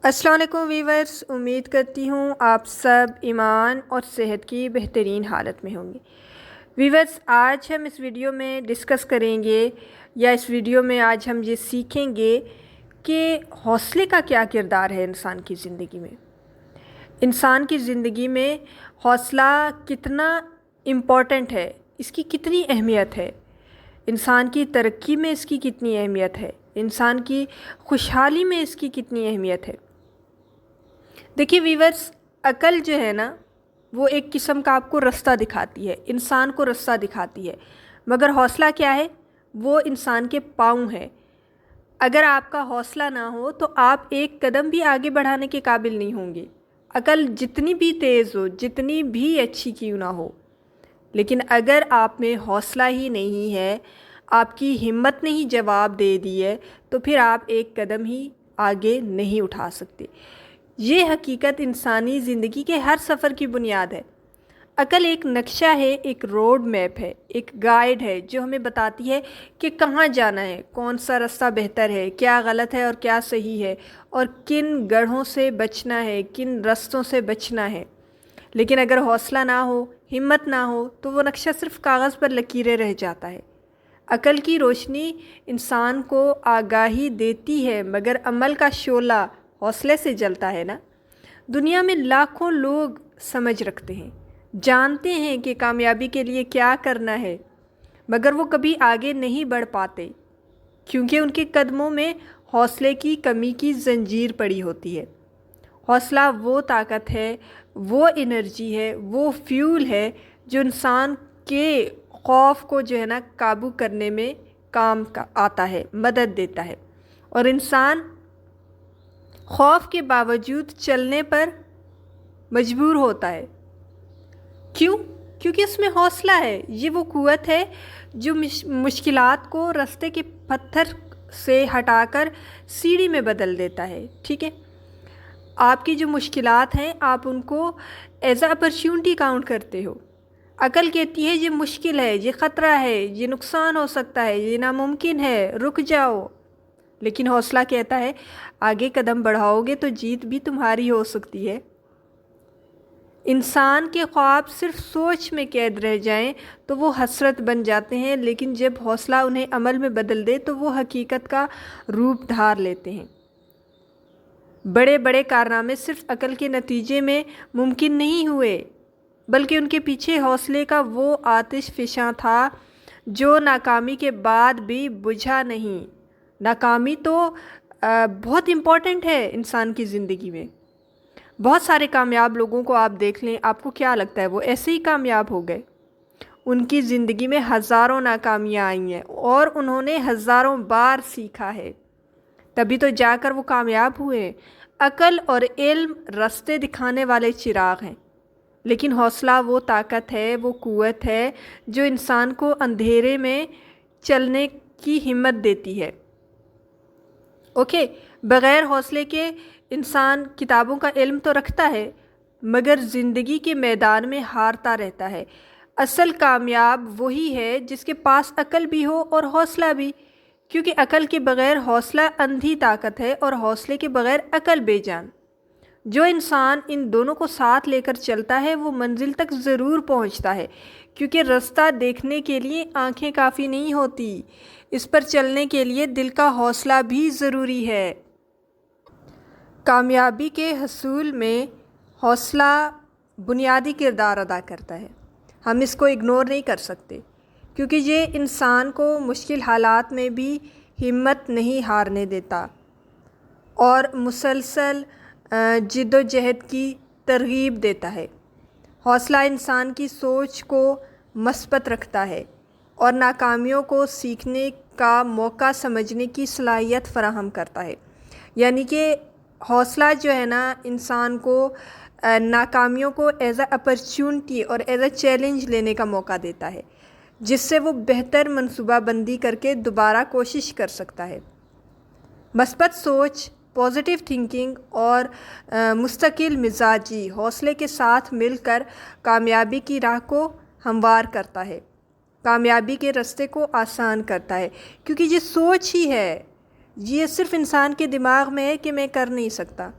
السلام علیکم ویورز، امید کرتی ہوں آپ سب ایمان اور صحت کی بہترین حالت میں ہوں گے۔ ویورز، آج ہم اس ویڈیو میں ڈسکس کریں گے یا اس ویڈیو میں آج ہم یہ سیکھیں گے کہ حوصلے کا کیا کردار ہے انسان کی زندگی میں۔ انسان کی زندگی میں حوصلہ کتنا امپورٹنٹ ہے، اس کی کتنی اہمیت ہے، انسان کی ترقی میں اس کی کتنی اہمیت ہے، انسان کی خوشحالی میں اس کی کتنی اہمیت ہے۔ دیکھیے ویورز، عقل جو ہے نا وہ ایک قسم کا آپ کو رستہ دکھاتی ہے، انسان کو رستہ دکھاتی ہے، مگر حوصلہ کیا ہے؟ وہ انسان کے پاؤں ہے۔ اگر آپ کا حوصلہ نہ ہو تو آپ ایک قدم بھی آگے بڑھانے کے قابل نہیں ہوں گے۔ عقل جتنی بھی تیز ہو، جتنی بھی اچھی کیوں نہ ہو، لیکن اگر آپ میں حوصلہ ہی نہیں ہے، آپ کی ہمت نے ہی جواب دے دی ہے، تو پھر آپ ایک قدم ہی آگے نہیں اٹھا سکتے۔ یہ حقیقت انسانی زندگی کے ہر سفر کی بنیاد ہے۔ عقل ایک نقشہ ہے، ایک روڈ میپ ہے، ایک گائیڈ ہے جو ہمیں بتاتی ہے کہ کہاں جانا ہے، کون سا رستہ بہتر ہے، کیا غلط ہے اور کیا صحیح ہے، اور کن گڑھوں سے بچنا ہے، کن رستوں سے بچنا ہے۔ لیکن اگر حوصلہ نہ ہو، ہمت نہ ہو، تو وہ نقشہ صرف کاغذ پر لکیریں رہ جاتا ہے۔ عقل کی روشنی انسان کو آگاہی دیتی ہے، مگر عمل کا شعلہ حوصلے سے جلتا ہے نا۔ دنیا میں لاکھوں لوگ سمجھ رکھتے ہیں، جانتے ہیں کہ کامیابی کے لیے کیا کرنا ہے، مگر وہ کبھی آگے نہیں بڑھ پاتے کیونکہ ان کے قدموں میں حوصلے کی کمی کی زنجیر پڑی ہوتی ہے۔ حوصلہ وہ طاقت ہے، وہ انرجی ہے، وہ فیول ہے جو انسان کے خوف کو جو ہے نا قابو کرنے میں کام آتا ہے، مدد دیتا ہے، اور انسان خوف کے باوجود چلنے پر مجبور ہوتا ہے۔ کیوں؟ کیونکہ اس میں حوصلہ ہے۔ یہ وہ قوت ہے جو مشکلات کو راستے کے پتھر سے ہٹا کر سیڑھی میں بدل دیتا ہے۔ ٹھیک ہے، آپ کی جو مشکلات ہیں آپ ان کو ایز اے اپرچونٹی کاؤنٹ کرتے ہو۔ عقل کہتی ہے یہ مشکل ہے، یہ خطرہ ہے، یہ نقصان ہو سکتا ہے، یہ ناممکن ہے، رک جاؤ۔ لیکن حوصلہ کہتا ہے آگے قدم بڑھاؤ گے تو جیت بھی تمہاری ہو سکتی ہے۔ انسان کے خواب صرف سوچ میں قید رہ جائیں تو وہ حسرت بن جاتے ہیں، لیکن جب حوصلہ انہیں عمل میں بدل دے تو وہ حقیقت کا روپ دھار لیتے ہیں۔ بڑے بڑے کارنامے صرف عقل کے نتیجے میں ممکن نہیں ہوئے، بلکہ ان کے پیچھے حوصلے کا وہ آتش فشاں تھا جو ناکامی کے بعد بھی بجھا نہیں۔ ناکامی تو بہت امپورٹنٹ ہے انسان کی زندگی میں۔ بہت سارے کامیاب لوگوں کو آپ دیکھ لیں، آپ کو کیا لگتا ہے وہ ایسے ہی کامیاب ہو گئے؟ ان کی زندگی میں ہزاروں ناکامیاں آئی ہیں اور انہوں نے ہزاروں بار سیکھا ہے، تبھی تو جا کر وہ کامیاب ہوئے ہیں۔ عقل اور علم راستے دکھانے والے چراغ ہیں، لیکن حوصلہ وہ طاقت ہے، وہ قوت ہے جو انسان کو اندھیرے میں چلنے کی ہمت دیتی ہے۔ اوکے، بغیر حوصلے کے انسان کتابوں کا علم تو رکھتا ہے مگر زندگی کے میدان میں ہارتا رہتا ہے۔ اصل کامیاب وہی ہے جس کے پاس عقل بھی ہو اور حوصلہ بھی، کیونکہ عقل کے بغیر حوصلہ اندھی طاقت ہے اور حوصلے کے بغیر عقل بے جان۔ جو انسان ان دونوں کو ساتھ لے کر چلتا ہے وہ منزل تک ضرور پہنچتا ہے، کیونکہ راستہ دیکھنے کے لیے آنکھیں کافی نہیں ہوتی، اس پر چلنے کے لیے دل کا حوصلہ بھی ضروری ہے۔ کامیابی کے حصول میں حوصلہ بنیادی کردار ادا کرتا ہے، ہم اس کو اگنور نہیں کر سکتے، کیونکہ یہ انسان کو مشکل حالات میں بھی ہمت نہیں ہارنے دیتا اور مسلسل جد و جہد کی ترغیب دیتا ہے۔ حوصلہ انسان کی سوچ کو مثبت رکھتا ہے اور ناکامیوں کو سیکھنے کا موقع سمجھنے کی صلاحیت فراہم کرتا ہے۔ یعنی کہ حوصلہ جو ہے نا انسان کو ناکامیوں کو ایز اے اپرچونٹی اور ایز اے چیلنج لینے کا موقع دیتا ہے، جس سے وہ بہتر منصوبہ بندی کر کے دوبارہ کوشش کر سکتا ہے۔ مثبت سوچ، پازیٹیو تھنکنگ اور مستقل مزاجی حوصلے کے ساتھ مل کر کامیابی کی راہ کو ہموار کرتا ہے، کامیابی کے راستے کو آسان کرتا ہے، کیونکہ یہ سوچ ہی ہے، یہ صرف انسان کے دماغ میں ہے کہ میں کر نہیں سکتا،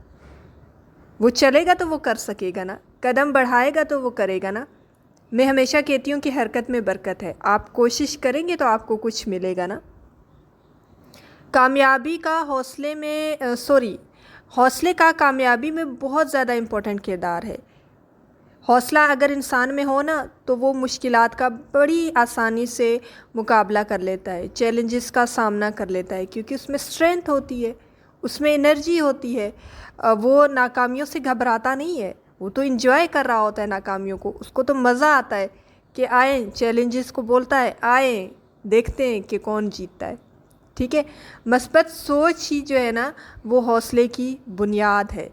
وہ چلے گا تو وہ کر سکے گا نا، قدم بڑھائے گا تو وہ کرے گا نا۔ میں ہمیشہ کہتی ہوں کہ حرکت میں برکت ہے، آپ کوشش کریں گے تو آپ کو کچھ ملے گا نا۔ کامیابی کا حوصلے کا کامیابی میں بہت زیادہ امپورٹنٹ کردار ہے۔ حوصلہ اگر انسان میں ہو نا تو وہ مشکلات کا بڑی آسانی سے مقابلہ کر لیتا ہے، چیلنجز کا سامنا کر لیتا ہے، کیونکہ اس میں اسٹرینتھ ہوتی ہے، اس میں انرجی ہوتی ہے۔ وہ ناکامیوں سے گھبراتا نہیں ہے، وہ تو انجوائے کر رہا ہوتا ہے ناکامیوں کو، اس کو تو مزہ آتا ہے کہ آئیں، چیلنجز کو بولتا ہے آئیں دیکھتے ہیں کہ کون جیتتا ہے، ٹھیک ہے۔ مثبت سوچ ہی جو ہے نا وہ حوصلے کی بنیاد ہے،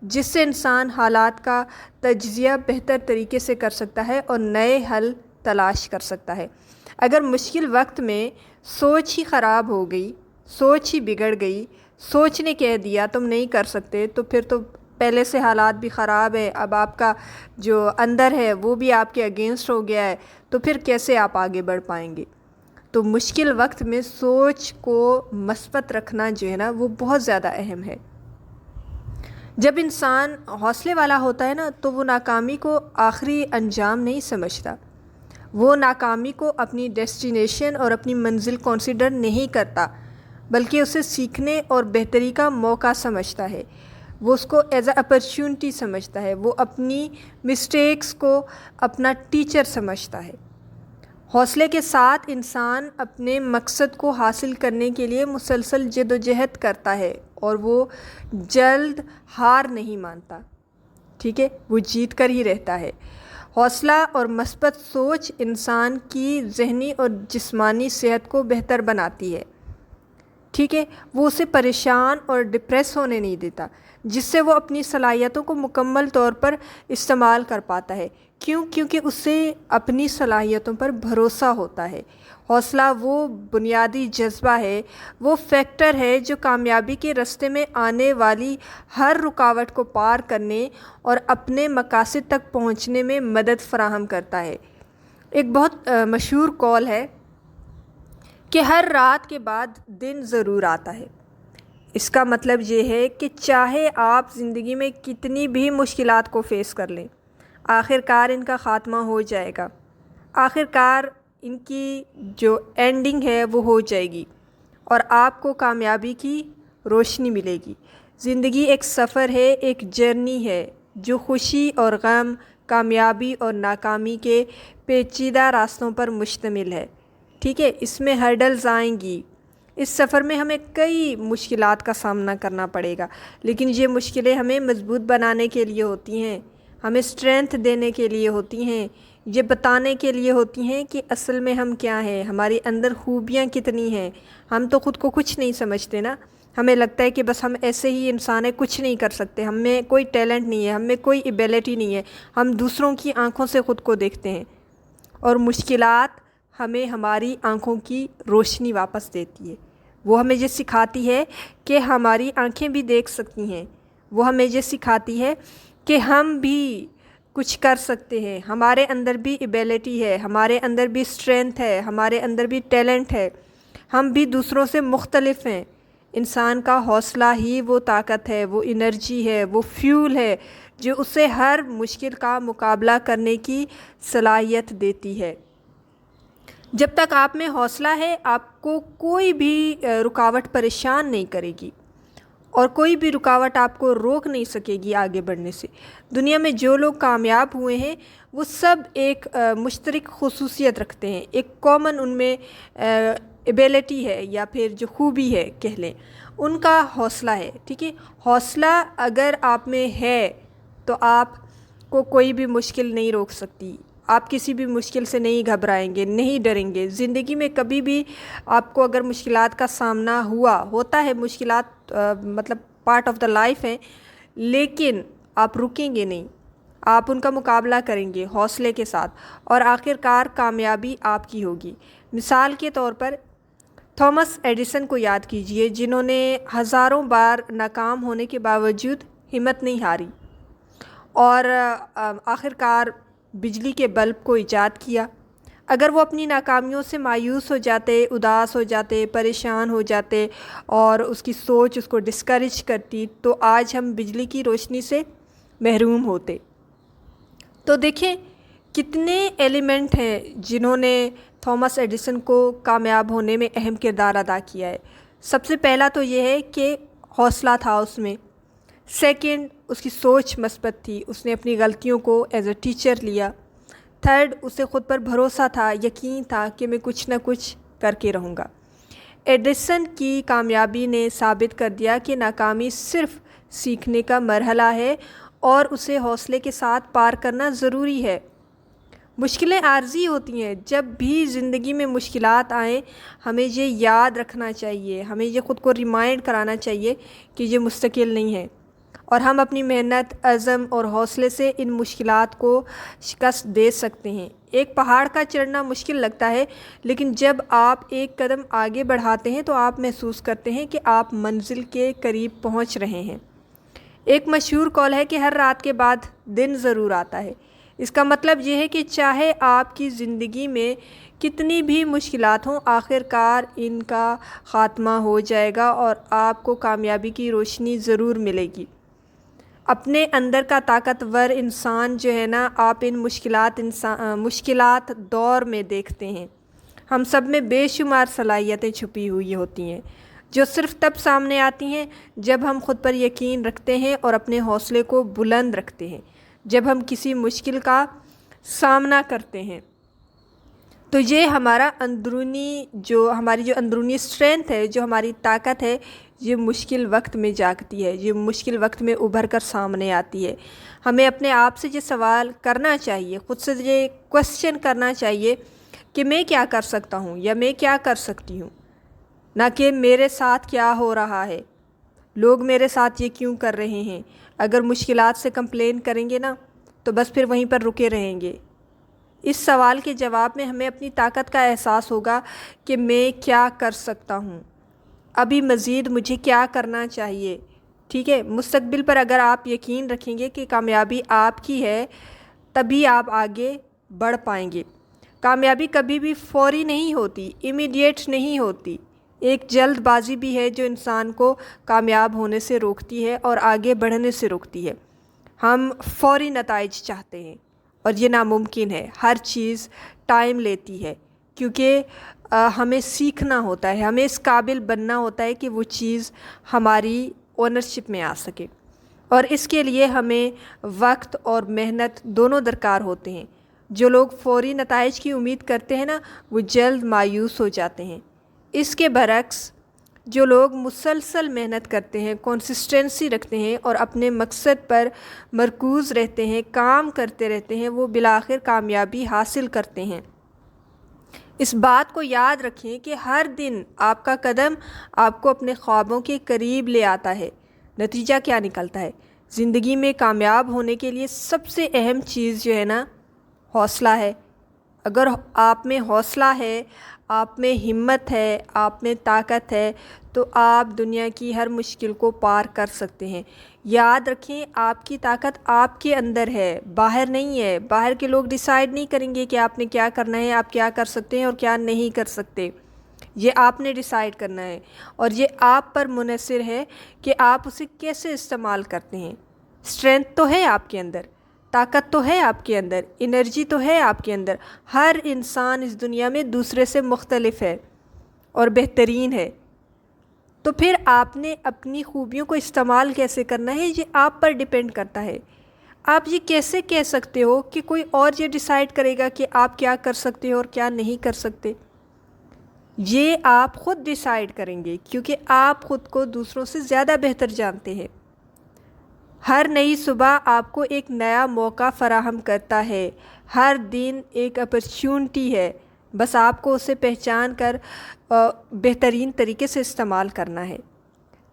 جس سے انسان حالات کا تجزیہ بہتر طریقے سے کر سکتا ہے اور نئے حل تلاش کر سکتا ہے۔ اگر مشکل وقت میں سوچ ہی خراب ہو گئی، سوچ ہی بگڑ گئی، سوچ نے کہہ دیا تم نہیں کر سکتے، تو پھر تو پہلے سے حالات بھی خراب ہے، اب آپ کا جو اندر ہے وہ بھی آپ کے اگینسٹ ہو گیا ہے، تو پھر کیسے آپ آگے بڑھ پائیں گے؟ تو مشکل وقت میں سوچ کو مثبت رکھنا جو ہے نا وہ بہت زیادہ اہم ہے۔ جب انسان حوصلے والا ہوتا ہے نا تو وہ ناکامی کو آخری انجام نہیں سمجھتا، وہ ناکامی کو اپنی ڈیسٹینیشن اور اپنی منزل کنسیڈر نہیں کرتا، بلکہ اسے سیکھنے اور بہتری کا موقع سمجھتا ہے۔ وہ اس کو ایز اے اپرچونٹی سمجھتا ہے، وہ اپنی مسٹیکس کو اپنا ٹیچر سمجھتا ہے۔ حوصلے کے ساتھ انسان اپنے مقصد کو حاصل کرنے کے لیے مسلسل جد و جہد کرتا ہے اور وہ جلد ہار نہیں مانتا، ٹھیک ہے، وہ جیت کر ہی رہتا ہے۔ حوصلہ اور مثبت سوچ انسان کی ذہنی اور جسمانی صحت کو بہتر بناتی ہے، ٹھیک ہے، وہ اسے پریشان اور ڈپریس ہونے نہیں دیتا، جس سے وہ اپنی صلاحیتوں کو مکمل طور پر استعمال کر پاتا ہے۔ کیونکہ اسے اپنی صلاحیتوں پر بھروسہ ہوتا ہے۔ حوصلہ وہ بنیادی جذبہ ہے، وہ فیکٹر ہے جو کامیابی کے راستے میں آنے والی ہر رکاوٹ کو پار کرنے اور اپنے مقاصد تک پہنچنے میں مدد فراہم کرتا ہے۔ ایک بہت مشہور قول ہے کہ ہر رات کے بعد دن ضرور آتا ہے۔ اس کا مطلب یہ ہے کہ چاہے آپ زندگی میں کتنی بھی مشکلات کو فیس کر لیں، آخر کار ان کا خاتمہ ہو جائے گا، آخر کار ان کی جو اینڈنگ ہے وہ ہو جائے گی اور آپ کو کامیابی کی روشنی ملے گی۔ زندگی ایک سفر ہے، ایک جرنی ہے جو خوشی اور غم، کامیابی اور ناکامی کے پیچیدہ راستوں پر مشتمل ہے، ٹھیک ہے۔ اس میں ہرڈلز آئیں گی، اس سفر میں ہمیں کئی مشکلات کا سامنا کرنا پڑے گا، لیکن یہ مشکلیں ہمیں مضبوط بنانے کے لیے ہوتی ہیں، ہمیں اسٹرینتھ دینے کے لیے ہوتی ہیں، یہ بتانے کے لیے ہوتی ہیں کہ اصل میں ہم کیا ہیں، ہماری اندر خوبیاں کتنی ہیں۔ ہم تو خود کو کچھ نہیں سمجھتے نا، ہمیں لگتا ہے کہ بس ہم ایسے ہی انسان ہیں، کچھ نہیں کر سکتے، ہم میں کوئی ٹیلنٹ نہیں ہے، ہم میں کوئی ایبیلٹی نہیں ہے، ہم دوسروں کی آنکھوں سے خود کو دیکھتے ہیں، اور مشکلات ہمیں ہماری آنکھوں کی روشنی واپس دیتی ہے۔ وہ ہمیں یہ سکھاتی ہے کہ ہماری آنکھیں بھی دیکھ سکتی ہیں، وہ ہمیں یہ سکھاتی ہے کہ ہم بھی کچھ کر سکتے ہیں، ہمارے اندر بھی ایبیلٹی ہے، ہمارے اندر بھی اسٹرینتھ ہے، ہمارے اندر بھی ٹیلنٹ ہے، ہم بھی دوسروں سے مختلف ہیں۔ انسان کا حوصلہ ہی وہ طاقت ہے، وہ انرجی ہے، وہ فیول ہے جو اسے ہر مشکل کا مقابلہ کرنے کی صلاحیت دیتی ہے۔ جب تک آپ میں حوصلہ ہے، آپ کو کوئی بھی رکاوٹ پریشان نہیں کرے گی اور کوئی بھی رکاوٹ آپ کو روک نہیں سکے گی آگے بڑھنے سے۔ دنیا میں جو لوگ کامیاب ہوئے ہیں وہ سب ایک مشترک خصوصیت رکھتے ہیں، ایک کامن ان میں ایبیلٹی ہے یا پھر جو خوبی ہے کہہ لیں، ان کا حوصلہ ہے، ٹھیک ہے۔ حوصلہ اگر آپ میں ہے تو آپ کو کوئی بھی مشکل نہیں روک سکتی، آپ کسی بھی مشکل سے نہیں گھبرائیں گے، نہیں ڈریں گے۔ زندگی میں کبھی بھی آپ کو اگر مشکلات کا سامنا ہوتا ہے، مشکلات مطلب پارٹ آف دا لائف ہے، لیکن آپ رکیں گے نہیں، آپ ان کا مقابلہ کریں گے حوصلے کے ساتھ، اور آخر کار کامیابی آپ کی ہوگی۔ مثال کے طور پر تھامس ایڈیسن کو یاد کیجئے، جنہوں نے ہزاروں بار ناکام ہونے کے باوجود ہمت نہیں ہاری اور آخر کار بجلی کے بلب کو ایجاد کیا۔ اگر وہ اپنی ناکامیوں سے مایوس ہو جاتے، اداس ہو جاتے، پریشان ہو جاتے اور اس کی سوچ اس کو ڈسکریج کرتی، تو آج ہم بجلی کی روشنی سے محروم ہوتے۔ تو دیکھیں کتنے ایلیمنٹ ہیں جنہوں نے تھامس ایڈیسن کو کامیاب ہونے میں اہم کردار ادا کیا ہے۔ سب سے پہلا تو یہ ہے کہ حوصلہ تھا اس میں، سیکنڈ اس کی سوچ مثبت تھی، اس نے اپنی غلطیوں کو ایز اے ٹیچر لیا، تھرڈ اسے خود پر بھروسہ تھا، یقین تھا کہ میں کچھ نہ کچھ کر کے رہوں گا۔ ایڈیسن کی کامیابی نے ثابت کر دیا کہ ناکامی صرف سیکھنے کا مرحلہ ہے اور اسے حوصلے کے ساتھ پار کرنا ضروری ہے۔ مشکلیں عارضی ہوتی ہیں، جب بھی زندگی میں مشکلات آئیں ہمیں یہ یاد رکھنا چاہیے، ہمیں یہ خود کو ریمائنڈ کرانا چاہیے کہ یہ مستقل نہیں ہے، اور ہم اپنی محنت، عزم اور حوصلے سے ان مشکلات کو شکست دے سکتے ہیں۔ ایک پہاڑ کا چڑھنا مشکل لگتا ہے، لیکن جب آپ ایک قدم آگے بڑھاتے ہیں تو آپ محسوس کرتے ہیں کہ آپ منزل کے قریب پہنچ رہے ہیں۔ ایک مشہور قول ہے کہ ہر رات کے بعد دن ضرور آتا ہے۔ اس کا مطلب یہ ہے کہ چاہے آپ کی زندگی میں کتنی بھی مشکلات ہوں، آخر کار ان کا خاتمہ ہو جائے گا اور آپ کو کامیابی کی روشنی ضرور ملے گی۔ اپنے اندر کا طاقتور انسان جو ہے نا، آپ ان مشکلات دور میں دیکھتے ہیں۔ ہم سب میں بے شمار صلاحیتیں چھپی ہوئی ہوتی ہیں جو صرف تب سامنے آتی ہیں جب ہم خود پر یقین رکھتے ہیں اور اپنے حوصلے کو بلند رکھتے ہیں۔ جب ہم کسی مشکل کا سامنا کرتے ہیں تو یہ ہماری جو اندرونی اسٹرینتھ ہے، جو ہماری طاقت ہے، یہ مشکل وقت میں جاگتی ہے، یہ مشکل وقت میں ابھر کر سامنے آتی ہے۔ ہمیں اپنے آپ سے یہ سوال کرنا چاہیے، خود سے یہ کوسچن کرنا چاہیے کہ میں کیا کر سکتا ہوں یا میں کیا کر سکتی ہوں، نہ کہ میرے ساتھ کیا ہو رہا ہے، لوگ میرے ساتھ یہ کیوں کر رہے ہیں۔ اگر مشکلات سے کمپلین کریں گے نا تو بس پھر وہیں پر رکے رہیں گے۔ اس سوال کے جواب میں ہمیں اپنی طاقت کا احساس ہوگا کہ میں کیا کر سکتا ہوں، ابھی مزید مجھے کیا کرنا چاہیے۔ ٹھیک ہے، مستقبل پر اگر آپ یقین رکھیں گے کہ کامیابی آپ کی ہے، تبھی آپ آگے بڑھ پائیں گے۔ کامیابی کبھی بھی فوری نہیں ہوتی، امیڈیٹ نہیں ہوتی۔ ایک جلد بازی بھی ہے جو انسان کو کامیاب ہونے سے روکتی ہے اور آگے بڑھنے سے روکتی ہے۔ ہم فوری نتائج چاہتے ہیں اور یہ ناممکن ہے۔ ہر چیز ٹائم لیتی ہے، کیونکہ ہمیں سیکھنا ہوتا ہے، ہمیں اس قابل بننا ہوتا ہے کہ وہ چیز ہماری اونرشپ میں آ سکے، اور اس کے لیے ہمیں وقت اور محنت دونوں درکار ہوتے ہیں۔ جو لوگ فوری نتائج کی امید کرتے ہیں نا، وہ جلد مایوس ہو جاتے ہیں۔ اس کے برعکس جو لوگ مسلسل محنت کرتے ہیں، کنسسٹنسی رکھتے ہیں اور اپنے مقصد پر مرکوز رہتے ہیں، کام کرتے رہتے ہیں، وہ بالآخر کامیابی حاصل کرتے ہیں۔ اس بات کو یاد رکھیں کہ ہر دن آپ کا قدم آپ کو اپنے خوابوں کے قریب لے آتا ہے۔ نتیجہ کیا نکلتا ہے؟ زندگی میں کامیاب ہونے کے لیے سب سے اہم چیز جو ہے نا، حوصلہ ہے۔ اگر آپ میں حوصلہ ہے، آپ میں ہمت ہے، آپ میں طاقت ہے، تو آپ دنیا کی ہر مشکل کو پار کر سکتے ہیں۔ یاد رکھیں، آپ کی طاقت آپ کے اندر ہے، باہر نہیں ہے۔ باہر کے لوگ ڈیسائیڈ نہیں کریں گے کہ آپ نے کیا کرنا ہے، آپ کیا کر سکتے ہیں اور کیا نہیں کر سکتے۔ یہ آپ نے ڈیسائیڈ کرنا ہے، اور یہ آپ پر منحصر ہے کہ آپ اسے کیسے استعمال کرتے ہیں۔ اسٹرینتھ تو ہے آپ کے اندر، طاقت تو ہے آپ کے اندر، انرجی تو ہے آپ کے اندر۔ ہر انسان اس دنیا میں دوسرے سے مختلف ہے اور بہترین ہے۔ تو پھر آپ نے اپنی خوبیوں کو استعمال کیسے کرنا ہے، یہ آپ پر ڈیپینڈ کرتا ہے۔ آپ یہ کیسے کہہ سکتے ہو کہ کوئی اور یہ ڈیسائیڈ کرے گا کہ آپ کیا کر سکتے ہو اور کیا نہیں کر سکتے؟ یہ آپ خود ڈیسائیڈ کریں گے، کیونکہ آپ خود کو دوسروں سے زیادہ بہتر جانتے ہیں۔ ہر نئی صبح آپ کو ایک نیا موقع فراہم کرتا ہے، ہر دن ایک اپرچونٹی ہے، بس آپ کو اسے پہچان کر بہترین طریقے سے استعمال کرنا ہے،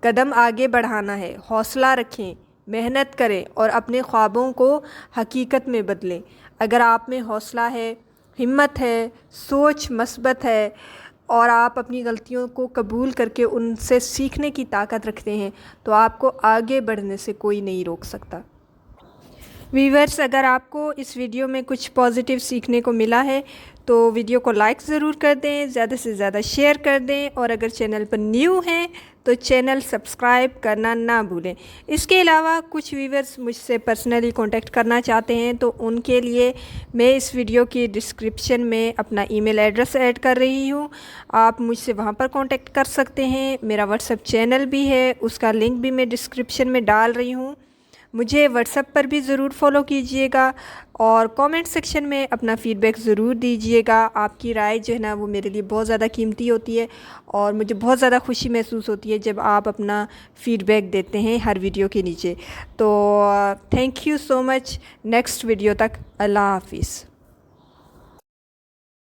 قدم آگے بڑھانا ہے۔ حوصلہ رکھیں، محنت کریں اور اپنے خوابوں کو حقیقت میں بدلیں۔ اگر آپ میں حوصلہ ہے، ہمت ہے، سوچ مثبت ہے اور آپ اپنی غلطیوں کو قبول کر کے ان سے سیکھنے کی طاقت رکھتے ہیں، تو آپ کو آگے بڑھنے سے کوئی نہیں روک سکتا۔ ویورز، اگر آپ کو اس ویڈیو میں کچھ پازیٹیو سیکھنے کو ملا ہے تو ویڈیو کو لائک ضرور کر دیں، زیادہ سے زیادہ شیئر کر دیں، اور اگر چینل پر نیو ہیں تو چینل سبسکرائب کرنا نہ بھولیں۔ اس کے علاوہ کچھ ویورز مجھ سے پرسنلی کانٹیکٹ کرنا چاہتے ہیں تو ان کے لیے میں اس ویڈیو کی ڈسکرپشن میں اپنا ای میل ایڈریس ایڈ کر رہی ہوں، آپ مجھ سے وہاں پر کانٹیکٹ کر سکتے ہیں۔ میرا واٹس ایپ چینل بھی ہے، اس کا لنک بھی میں ڈسکرپشن میں ڈال رہی ہوں۔ مجھے واٹس ایپ پر بھی ضرور فالو کیجئے گا اور کامنٹ سیکشن میں اپنا فیڈ بیک ضرور دیجئے گا۔ آپ کی رائے جو ہے نا وہ میرے لیے بہت زیادہ قیمتی ہوتی ہے اور مجھے بہت زیادہ خوشی محسوس ہوتی ہے جب آپ اپنا فیڈ بیک دیتے ہیں ہر ویڈیو کے نیچے۔ تو thank you so much, next video تک اللہ حافظ۔